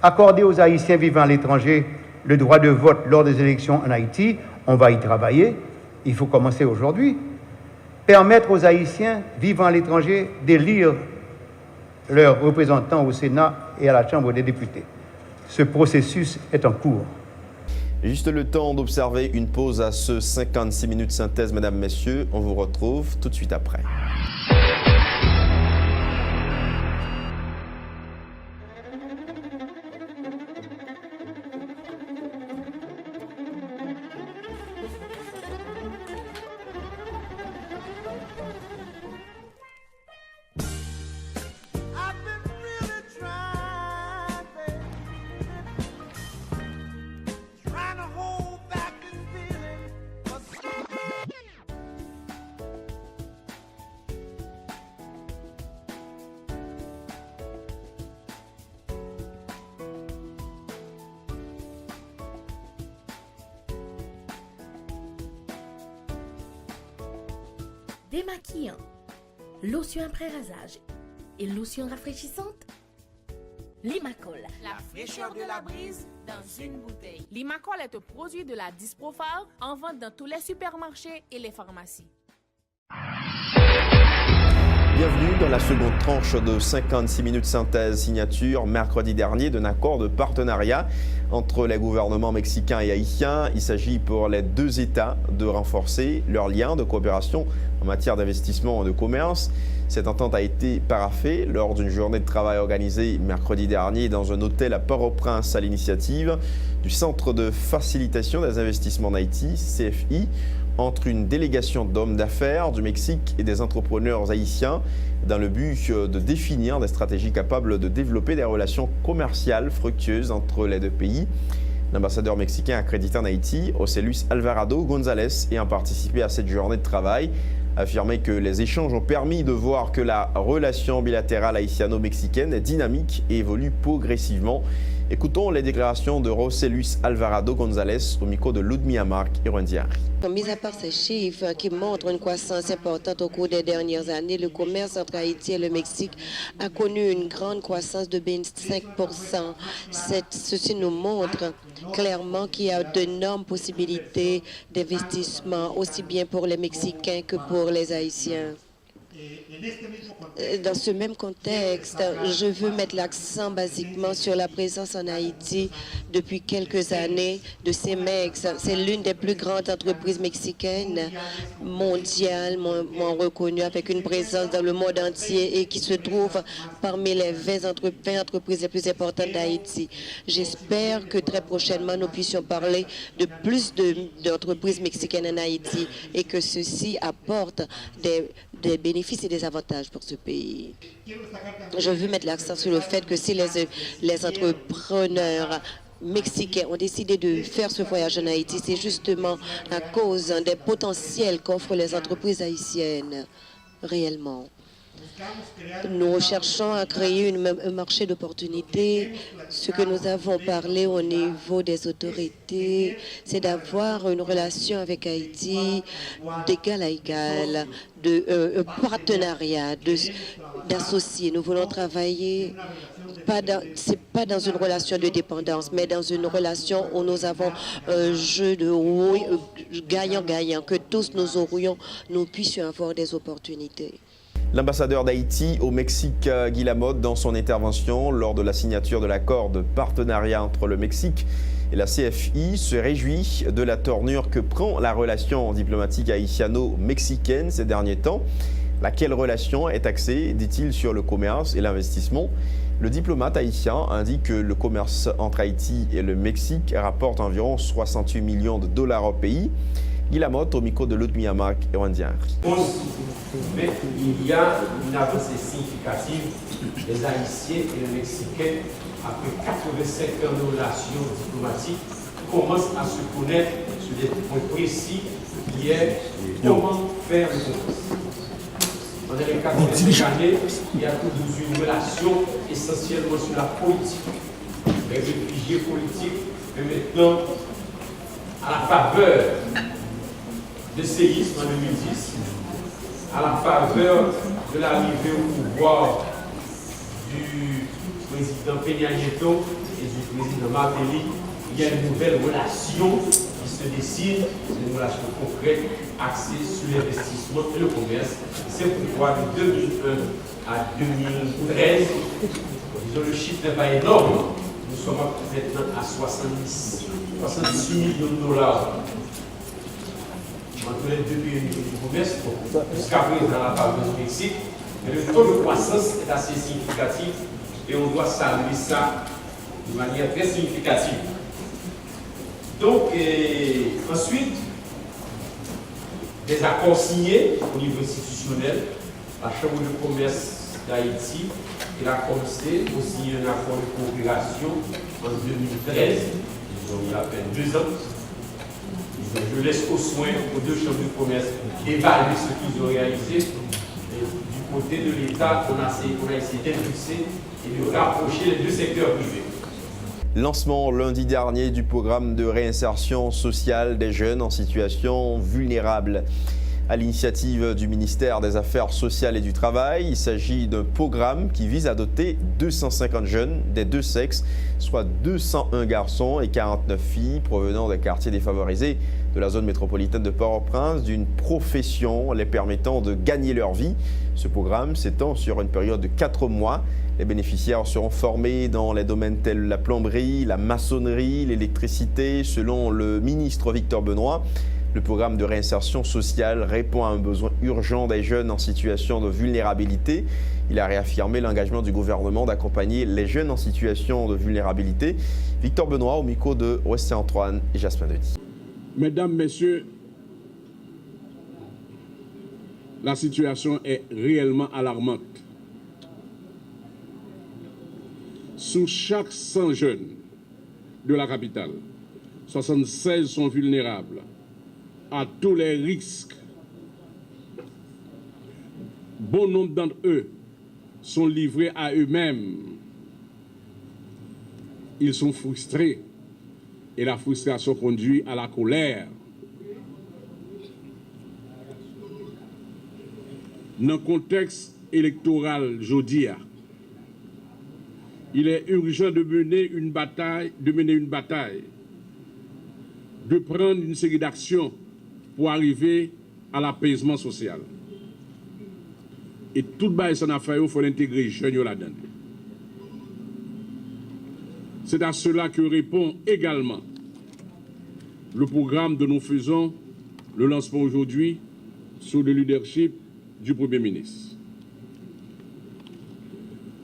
accorder aux Haïtiens vivant à l'étranger le droit de vote lors des élections en Haïti, on va y travailler, il faut commencer aujourd'hui, permettre aux Haïtiens vivant à l'étranger d'élire leurs représentants au Sénat et à la Chambre des députés. Ce processus est en cours. Juste le temps d'observer une pause à ce 56 minutes synthèse, mesdames, messieurs. On vous retrouve tout de suite après. démaquillant, lotion après rasage et lotion rafraîchissante. Limacol, la fraîcheur de la brise dans une bouteille. Limacol est un produit de la Disprophar en vente dans tous les supermarchés et les pharmacies. Bienvenue dans la seconde tranche de 56 minutes synthèse signature mercredi dernier d'un accord de partenariat entre les gouvernements mexicains et haïtiens. Il s'agit pour les deux États de renforcer leurs liens de coopération en matière d'investissement et de commerce. Cette entente a été paraphée lors d'une journée de travail organisée mercredi dernier dans un hôtel à Port-au-Prince à l'initiative du Centre de facilitation des investissements d'Haïti, CFI, entre une délégation d'hommes d'affaires du Mexique et des entrepreneurs haïtiens dans le but de définir des stratégies capables de développer des relations commerciales fructueuses entre les deux pays. L'ambassadeur mexicain accrédité en Haïti, José Luis Alvarado González, ayant participé à cette journée de travail, a affirmé que les échanges ont permis de voir que la relation bilatérale haïtiano-mexicaine est dynamique et évolue progressivement. Écoutons les déclarations de José Luis Alvarado González au micro de Ludmilla Marc et Rwendiari. Mis à part ces chiffres qui montrent une croissance importante au cours des dernières années, le commerce entre Haïti et le Mexique a connu une grande croissance de 25%. Ceci nous montre clairement qu'il y a d'énormes possibilités d'investissement, aussi bien pour les Mexicains que pour les Haïtiens. Dans ce même contexte, je veux mettre l'accent basiquement sur la présence en Haïti depuis quelques années de CEMEX. C'est l'une des plus grandes entreprises mexicaines mondialement reconnues, avec une présence dans le monde entier et qui se trouve parmi les 20 entreprises les plus importantes d'Haïti. J'espère que très prochainement, nous puissions parler de plus d'entreprises mexicaines en Haïti et que ceci apporte des bénéfices et des avantages pour ce pays. Je veux mettre l'accent sur le fait que si les entrepreneurs mexicains ont décidé de faire ce voyage en Haïti, c'est justement à cause des potentiels qu'offrent les entreprises haïtiennes réellement. Nous recherchons à créer un marché d'opportunités. Ce que nous avons parlé au niveau des autorités, c'est d'avoir une relation avec Haïti d'égal à égal, de partenariat, d'associés. Nous voulons travailler, c'est pas dans une relation de dépendance, mais dans une relation où nous avons un jeu de gagnant-gagnant, que tous nous puissions avoir des opportunités. L'ambassadeur d'Haïti au Mexique, Guy Lamotte, dans son intervention lors de la signature de l'accord de partenariat entre le Mexique et la CFI, se réjouit de la tournure que prend la relation diplomatique haïtiano-mexicaine ces derniers temps. Laquelle relation est axée, dit-il, sur le commerce et l'investissement. Le diplomate haïtien indique que le commerce entre Haïti et le Mexique rapporte environ 68 millions de dollars au pays. Guy Lamotte au micro de Ludmilla Marc et Rwendiari. Mais il y a une avancée significative des Haïtiens et les Mexicains après 85 ans de relations diplomatiques commencent à se connaître sur des points précis qui est comment faire le commerce. Dans les 45 années, il y a toujours une relation essentiellement sur la politique, les réfugiés politiques, mais maintenant, à la faveur de séisme en 2010, à la faveur de l'arrivée au pouvoir du président Peña Nieto et du président Martelly, il y a une nouvelle relation qui se dessine, c'est une relation concrète axée sur l'investissement et le commerce. C'est pourquoi de 2001 à 2013, disons, le chiffre n'est pas énorme, nous sommes maintenant à 66 millions de dollars entre les deux pays du commerce, jusqu'à présent la part du Mexique, mais le taux de croissance est assez significatif et on doit saluer ça de manière très significative. Donc, ensuite, des accords signés au niveau institutionnel, la Chambre de commerce d'Haïti et la COMC ont signé un accord de coopération en 2013, il y a à peine 2 ans. Je laisse au soin aux deux chambres de commerce d'évaluer ce qu'ils ont réalisé. Et du côté de l'État, on a essayé d'impulser et de rapprocher les deux secteurs privés. Lancement lundi dernier du programme de réinsertion sociale des jeunes en situation vulnérable. À l'initiative du ministère des Affaires sociales et du Travail, il s'agit d'un programme qui vise à doter 250 jeunes des deux sexes, soit 201 garçons et 49 filles provenant des quartiers défavorisés de la zone métropolitaine de Port-au-Prince d'une profession les permettant de gagner leur vie. Ce programme s'étend sur une période de 4 mois. Les bénéficiaires seront formés dans les domaines tels la plomberie, la maçonnerie, l'électricité, selon le ministre Victor Benoît. Le programme de réinsertion sociale répond à un besoin urgent des jeunes en situation de vulnérabilité. Il a réaffirmé l'engagement du gouvernement d'accompagner les jeunes en situation de vulnérabilité. Victor Benoît au micro de Ouest-Antoine et Jasmin Denis. Mesdames, Messieurs, la situation est réellement alarmante. Sous chaque 100 jeunes de la capitale, 76 sont vulnérables à tous les risques. Bon nombre d'entre eux sont livrés à eux-mêmes. Ils sont frustrés et la frustration conduit à la colère. Dans le contexte électoral aujourd'hui, il est urgent de mener une bataille, de prendre une série d'actions pour arriver à l'apaisement social. Et toute base en affaires, il faut l'intégrer les jeunes là-dedans. C'est à cela que répond également le programme dont nous faisons le lancement aujourd'hui sous le leadership du Premier ministre.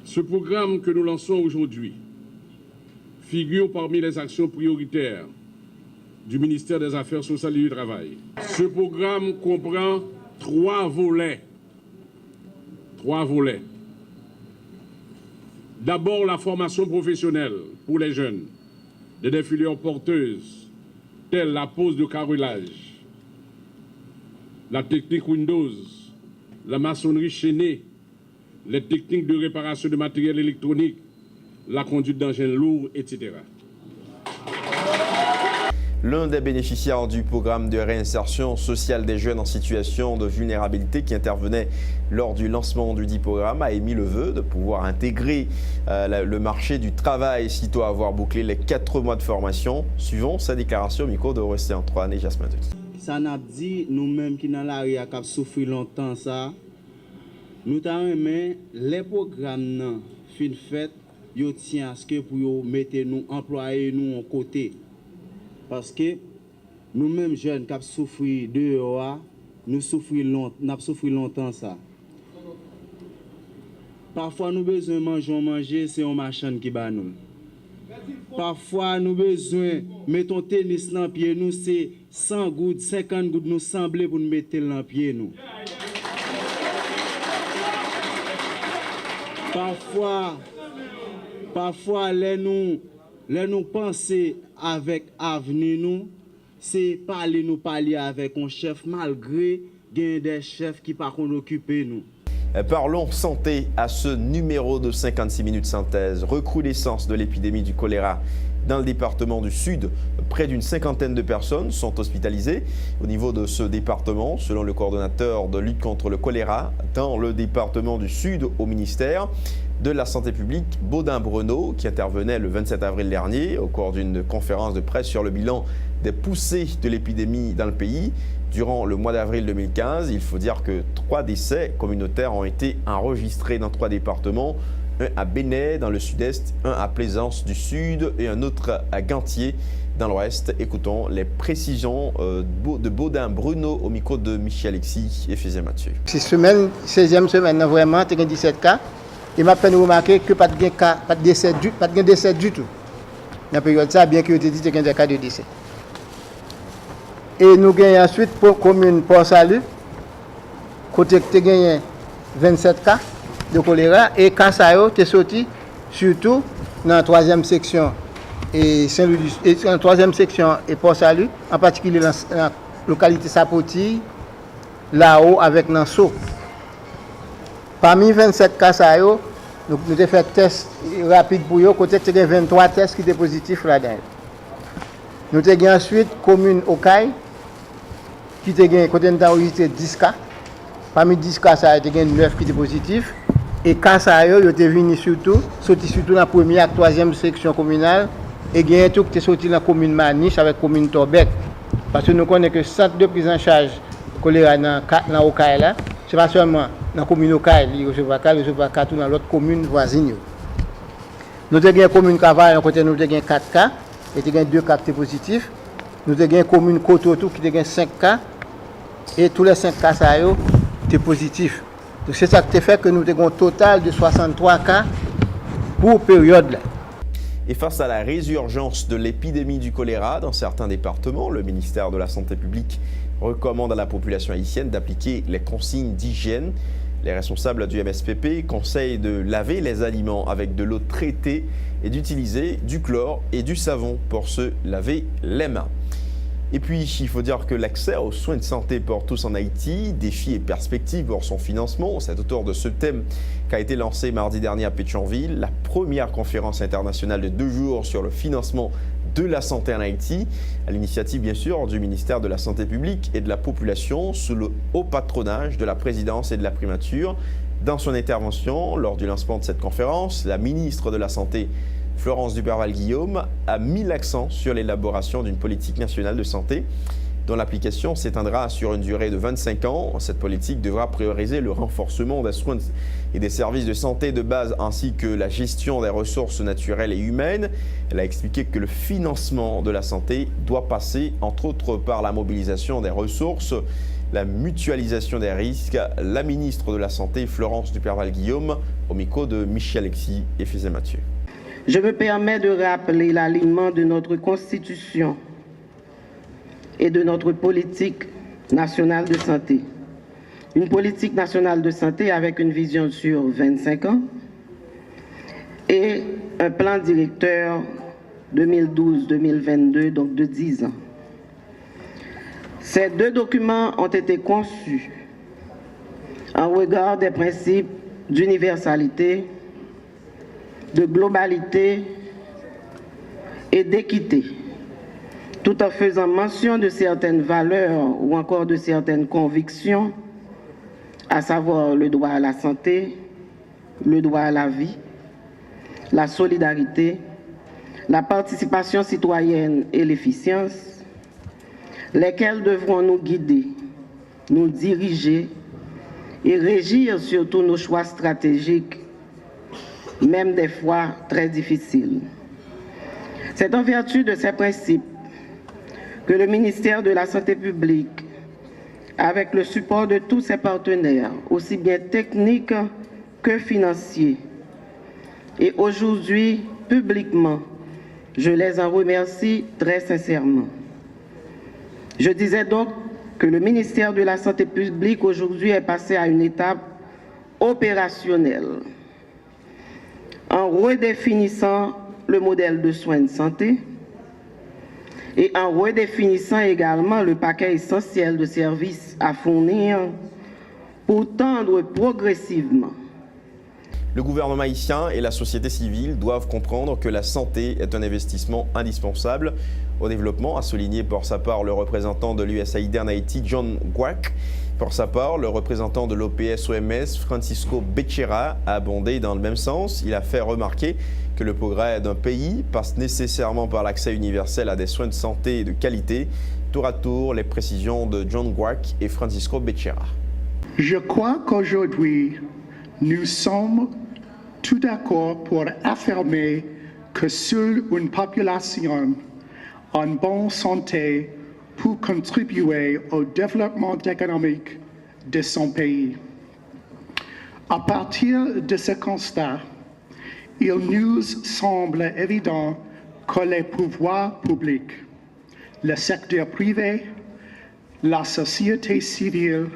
Ce programme que nous lançons aujourd'hui figure parmi les actions prioritaires du ministère des Affaires sociales et du Travail. Ce programme comprend 3 volets. 3 volets. D'abord, la formation professionnelle pour les jeunes, des filières porteuses, telles la pose de carrelage, la technique Windows, la maçonnerie chaînée, les techniques de réparation de matériel électronique, la conduite d'engins lourds, etc. L'un des bénéficiaires du programme de réinsertion sociale des jeunes en situation de vulnérabilité qui intervenait lors du lancement du dit programme a émis le vœu de pouvoir intégrer le marché du travail sitôt avoir bouclé les 4 mois de formation. Suivons sa déclaration au micro de Ouest-Antoine et Jasmin Denis. Ça n'a dit nous-mêmes qui dans la rue qui souffert longtemps ça. Nous t'aimons les programmes fin fait yo tient à ce que pour yo mettre nous employer nous en côté. Parce que nous-mêmes jeunes qui avons souffert dehors, nous souffrons longtemps ça. Parfois nous besoin manger, c'est un machin qui bat nous. Parfois nous besoin mettons tennis dans pied nous, c'est 100 gouttes, 50 gouttes nous semblent pour nous mettre dans pied nous. Parfois les nous penser avec avenir nous, c'est parler avec un chef malgré gain des chefs qui par contre occuper nous. Parlons santé à ce numéro de 56 minutes synthèse. Recrudescence de l'épidémie du choléra dans le département du Sud. Près d'une 50aine de personnes sont hospitalisées au niveau de ce département, selon le coordonnateur de lutte contre le choléra dans le département du Sud au ministère de la Santé publique, Baudin Bruno, qui intervenait le 27 avril dernier au cours d'une conférence de presse sur le bilan des poussées de l'épidémie dans le pays. Durant le mois d'avril 2015, il faut dire que 3 décès communautaires ont été enregistrés dans 3 départements, un à Bénay dans le sud-est, un à Plaisance du sud et un autre à Gantier dans l'ouest. Écoutons les précisions de Baudin Bruno au micro de Michel Alexis et Fézien Mathieu. 16e semaine, vraiment, il y a 17 cas. Il m'a fait remarquer que pas de décès du tout. Dans la période ça, bien qu'il y ait dit qu'il y a des cas de décès. Et nous avons ensuite pour commune Port-Salut, côté que nous avons 27 cas de choléra et cas ça est sorti surtout dans la 3e section et Saint-Louis et dans la 3e section et Port-Salut, en particulier dans la localité Sapoti, là-haut avec Nanso. Parmi 27 cas ça nous avons fait test rapide pour eux, côté que nous avons 23 tests qui étaient positifs là-dedans. Nous avons ensuite commune Okaï qui étaient enregistré 10 cas. Parmi 10 cas, ça a été 9 qui étaient positifs. Et cas ça ils étaient venus surtout dans la première et troisième section communale. Et il y a un truc qui est sorti dans la commune Maniche avec la commune Torbec. Parce que nous connaissons que le centre de prise en charge choléra dans Okaï là, ce n'est pas seulement dans la commune Okaï, il recevra tout dans l'autre commune voisine. Nous avons une commune Cavaille, nous avons 4 cas, et nous avons 2 cas positifs. Nous avons une commune Kototou qui a 5 cas, et tous les 5 cas étaient positifs. Donc c'est ça qui fait que nous avons un total de 63 cas pour période là. Et face à la résurgence de l'épidémie du choléra dans certains départements, le ministère de la Santé publique recommande à la population haïtienne d'appliquer les consignes d'hygiène. Les responsables du MSPP conseillent de laver les aliments avec de l'eau traitée et d'utiliser du chlore et du savon pour se laver les mains. Et puis, il faut dire que l'accès aux soins de santé pour tous en Haïti, défis et perspectives pour son financement, c'est autour de ce thème qu'a été lancé mardi dernier à Pétionville la première conférence internationale de 2 jours sur le financement de la santé en Haïti, à l'initiative bien sûr du ministère de la Santé publique et de la Population sous le haut patronage de la présidence et de la primature. Dans son intervention, lors du lancement de cette conférence, la ministre de la Santé, Florence Duperval-Guillaume, a mis l'accent sur l'élaboration d'une politique nationale de santé dont l'application s'éteindra sur une durée de 25 ans. Cette politique devra prioriser le renforcement des soins et des services de santé de base ainsi que la gestion des ressources naturelles et humaines. Elle a expliqué que le financement de la santé doit passer entre autres par la mobilisation des ressources, la mutualisation des risques. La ministre de la Santé, Florence Duperval-Guillaume, au micro de Michel Alexis et Fizé Mathieu. Je me permets de rappeler l'alignement de notre Constitution et de notre politique nationale de santé. Une politique nationale de santé avec une vision sur 25 ans et un plan directeur 2012-2022, donc de 10 ans. Ces 2 documents ont été conçus en regard des principes d'universalité, de globalité et d'équité, tout en faisant mention de certaines valeurs ou encore de certaines convictions, à savoir le droit à la santé, le droit à la vie, la solidarité, la participation citoyenne et l'efficience, lesquelles devront nous guider, nous diriger et régir sur tous nos choix stratégiques, même des fois très difficiles. C'est en vertu de ces principes que le ministère de la Santé publique, avec le support de tous ses partenaires, aussi bien techniques que financiers, et aujourd'hui, publiquement, je les en remercie très sincèrement. Je disais donc que le ministère de la Santé publique aujourd'hui est passé à une étape opérationnelle en redéfinissant le modèle de soins de santé et en redéfinissant également le paquet essentiel de services à fournir pour tendre progressivement. Le gouvernement haïtien et la société civile doivent comprendre que la santé est un investissement indispensable au développement, a souligné pour sa part le représentant de l'USAID en Haïti, John Guac. Pour sa part, le représentant de l'OPS-OMS, Francisco Becerra, a abondé dans le même sens. Il a fait remarquer que le progrès d'un pays passe nécessairement par l'accès universel à des soins de santé de qualité. Tour à tour, les précisions de John Guac et Francisco Becerra. Je crois qu'aujourd'hui, nous sommes tout d'accord pour affirmer que seule une population en bonne santé peut contribuer au développement économique de son pays. À partir de ce constat, il nous semble évident que les pouvoirs publics, le secteur privé, la société civile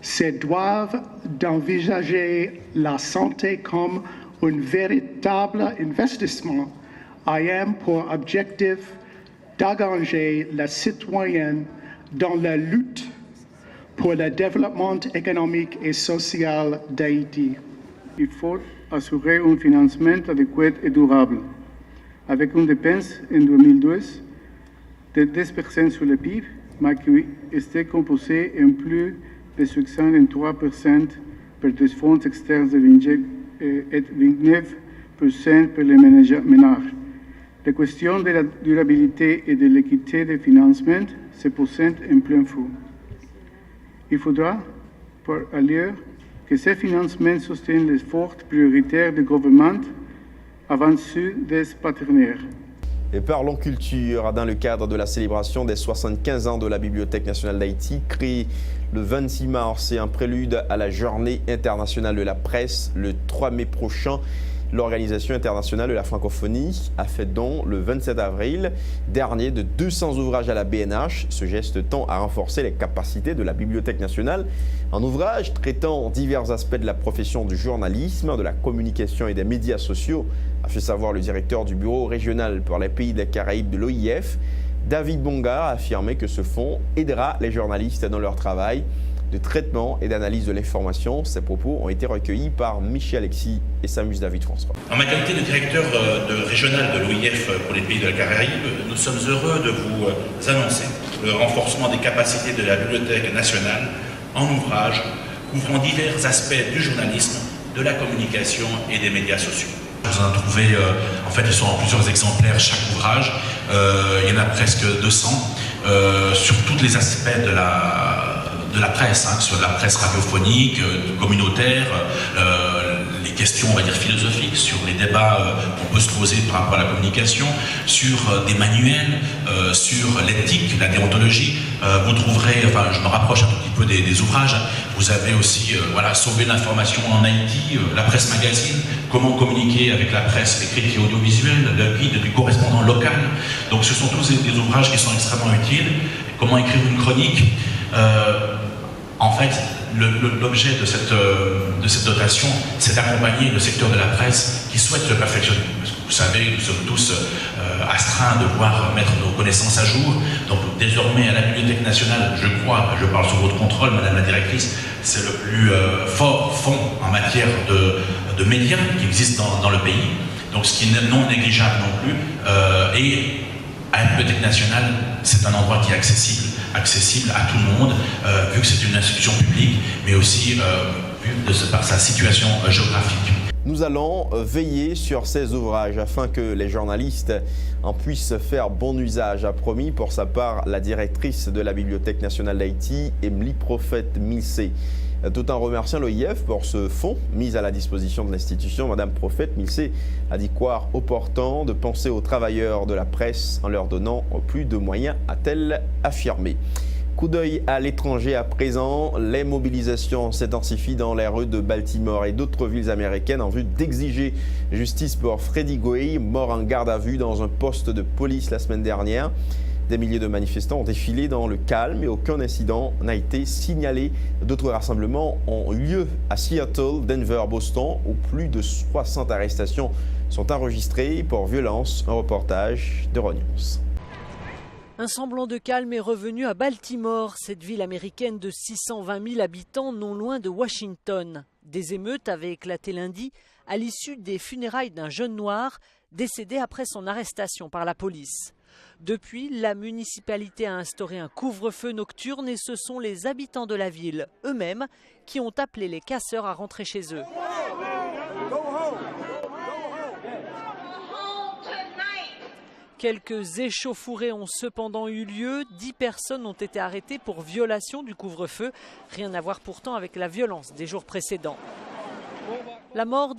se doivent d'envisager la santé comme un véritable investissement ayant pour objectif d'engager les citoyens dans la lutte pour le développement économique et social d'Haïti. Il faut assurer un financement adéquat et durable, avec une dépense en 2012 de 10% sur le PIB mais qui était composé en plus de 63% par des fonds externes et 29% par les ménages. La question de la durabilité et de l'équité de financement se pose en plein fond. Il faudra, par ailleurs, que ces financements soutiennent les efforts prioritaires du gouvernement avant ceux des partenaires. Et parlons culture. Dans le cadre de la célébration des 75 ans de la Bibliothèque nationale d'Haïti, créée le 26 mars et un prélude à la Journée internationale de la presse le 3 mai prochain, l'Organisation internationale de la francophonie a fait don le 27 avril dernier de 200 ouvrages à la BNH. Ce geste tend à renforcer les capacités de la Bibliothèque nationale. Un ouvrage traitant divers aspects de la profession du journalisme, de la communication et des médias sociaux, a fait savoir le directeur du bureau régional pour les pays des Caraïbes de l'OIF. David Bonga a affirmé que ce fonds aidera les journalistes dans leur travail de traitement et d'analyse de l'information. Ces propos ont été recueillis par Michel Alexis et Samus David François. En ma qualité de directeur régional de l'OIF pour les pays de la Caraïbe, nous sommes heureux de vous annoncer le renforcement des capacités de la Bibliothèque nationale en ouvrages couvrant divers aspects du journalisme, de la communication et des médias sociaux. Vous en trouvez, en fait, ils sont en plusieurs exemplaires chaque ouvrage. Il y en a presque 200 sur tous les aspects de la presse, hein, sur la presse radiophonique, communautaire, les questions, on va dire, philosophiques, sur les débats qu'on peut se poser par rapport à la communication, sur des manuels, sur l'éthique, la déontologie. Vous trouverez, enfin, je me rapproche un tout petit peu des ouvrages. Vous avez aussi, voilà, Sauver l'information en Haïti, la presse magazine, comment communiquer avec la presse écrite et audiovisuelle, le guide du correspondant local. Donc, ce sont tous des ouvrages qui sont extrêmement utiles. Comment écrire une chronique. En fait, l'objet de cette dotation, c'est d'accompagner le secteur de la presse qui souhaite se perfectionner. Parce que vous savez, nous sommes tous astreints de devoir mettre nos connaissances à jour. Donc désormais, à la Bibliothèque nationale, je crois, je parle sous votre contrôle, Madame la Directrice, c'est le plus fort fonds en matière de médias qui existe dans le pays. Donc ce qui est non négligeable non plus. Et à la Bibliothèque nationale, c'est un endroit qui est accessible à tout le monde, vu que c'est une institution publique, mais aussi vu par sa situation géographique. Nous allons veiller sur ces ouvrages afin que les journalistes en puissent faire bon usage, a promis pour sa part la directrice de la Bibliothèque nationale d'Haïti, Emily Prophète Milsé. Tout en remerciant l'OIF pour ce fonds mis à la disposition de l'institution, Madame Prophète Milsé a dit croire opportun de penser aux travailleurs de la presse en leur donnant plus de moyens, a-t-elle affirmé. Coup d'œil à l'étranger à présent, les mobilisations s'intensifient dans les rues de Baltimore et d'autres villes américaines en vue d'exiger justice pour Freddie Gray, mort en garde à vue dans un poste de police la semaine dernière. Des milliers de manifestants ont défilé dans le calme et aucun incident n'a été signalé. D'autres rassemblements ont eu lieu à Seattle, Denver, Boston, où plus de 60 arrestations sont enregistrées pour violence. Un reportage de Rognons. Un semblant de calme est revenu à Baltimore, cette ville américaine de 620 000 habitants non loin de Washington. Des émeutes avaient éclaté lundi à l'issue des funérailles d'un jeune noir décédé après son arrestation par la police. Depuis, la municipalité a instauré un couvre-feu nocturne et ce sont les habitants de la ville eux-mêmes qui ont appelé les casseurs à rentrer chez eux. Quelques échauffourées ont cependant eu lieu. 10 personnes ont été arrêtées pour violation du couvre-feu. Rien à voir pourtant avec la violence des jours précédents. La mort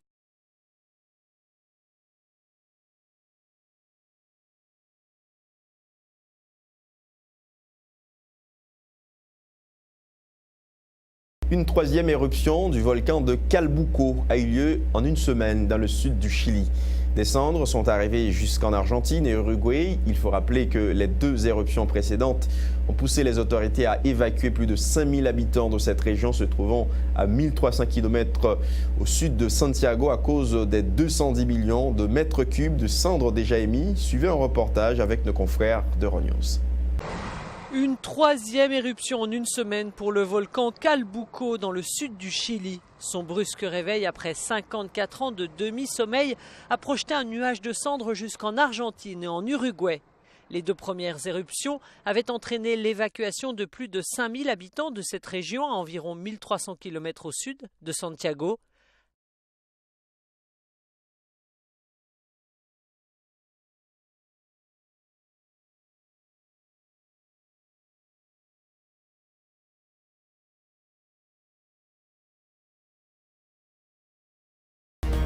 Une troisième éruption du volcan de Calbuco a eu lieu en une semaine dans le sud du Chili. Des cendres sont arrivées jusqu'en Argentine et Uruguay. Il faut rappeler que les deux éruptions précédentes ont poussé les autorités à évacuer plus de 5000 habitants de cette région se trouvant à 1300 km au sud de Santiago à cause des 210 millions de mètres cubes de cendres déjà émis. Suivez un reportage avec nos confrères de Rognons. Une troisième éruption en une semaine pour le volcan Calbuco dans le sud du Chili. Son brusque réveil après 54 ans de demi-sommeil a projeté un nuage de cendres jusqu'en Argentine et en Uruguay. Les 2 premières éruptions avaient entraîné l'évacuation de plus de 5000 habitants de cette région à environ 1300 km au sud de Santiago.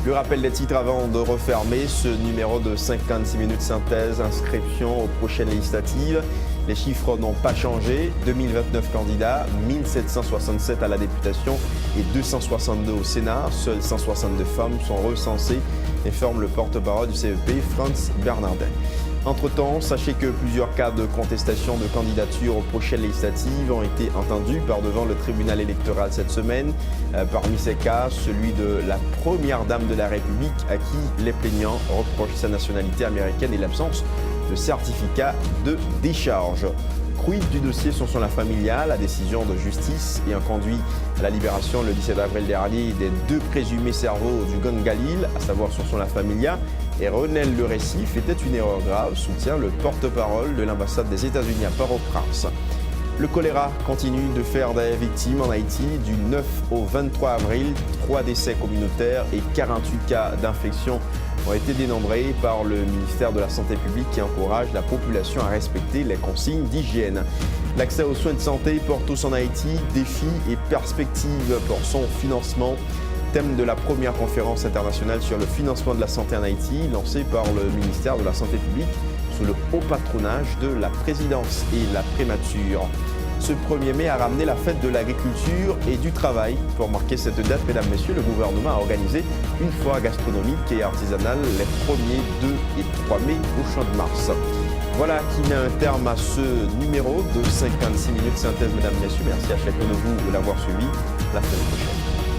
Le rappel des titres avant de refermer ce numéro de 56 minutes synthèse, inscription aux prochaines législatives. Les chiffres n'ont pas changé. 2029 candidats, 1767 à la députation et 262 au Sénat. Seules 162 femmes sont recensées, informe le porte-parole du CEP, Franz Bernardin. Entre-temps, sachez que plusieurs cas de contestation de candidature aux prochaines législatives ont été entendus par devant le tribunal électoral cette semaine. Parmi ces cas, celui de la première dame de la République à qui les plaignants reprochent sa nationalité américaine et l'absence de certificat de décharge. Quid du dossier Sonson La Familia? La décision de justice ayant conduit à la libération le 17 avril dernier des 2 présumés cerveaux du Gang Galil, à savoir Sonson La Familia et Renel Le Récif, était une erreur grave, soutient le porte-parole de l'ambassade des États-Unis à Port-au-Prince. Le choléra continue de faire des victimes en Haïti du 9 au 23 avril. 3 décès communautaires et 48 cas d'infection ont été dénombrés par le ministère de la Santé publique qui encourage la population à respecter les consignes d'hygiène. L'accès aux soins de santé pour tous en Haïti, défis et perspectives pour son financement. Thème de la première conférence internationale sur le financement de la santé en Haïti, lancée par le ministère de la Santé publique sous le haut patronage de la présidence et la prémature. Ce 1er mai a ramené la fête de l'agriculture et du travail. Pour marquer cette date, mesdames, messieurs, le gouvernement a organisé une foire gastronomique et artisanale les 1er, 2 et 3 mai au Champ de Mars. Voilà qui met un terme à ce numéro de 56 minutes synthèse, mesdames, messieurs. Merci à chacun de vous de l'avoir suivi. La semaine prochaine.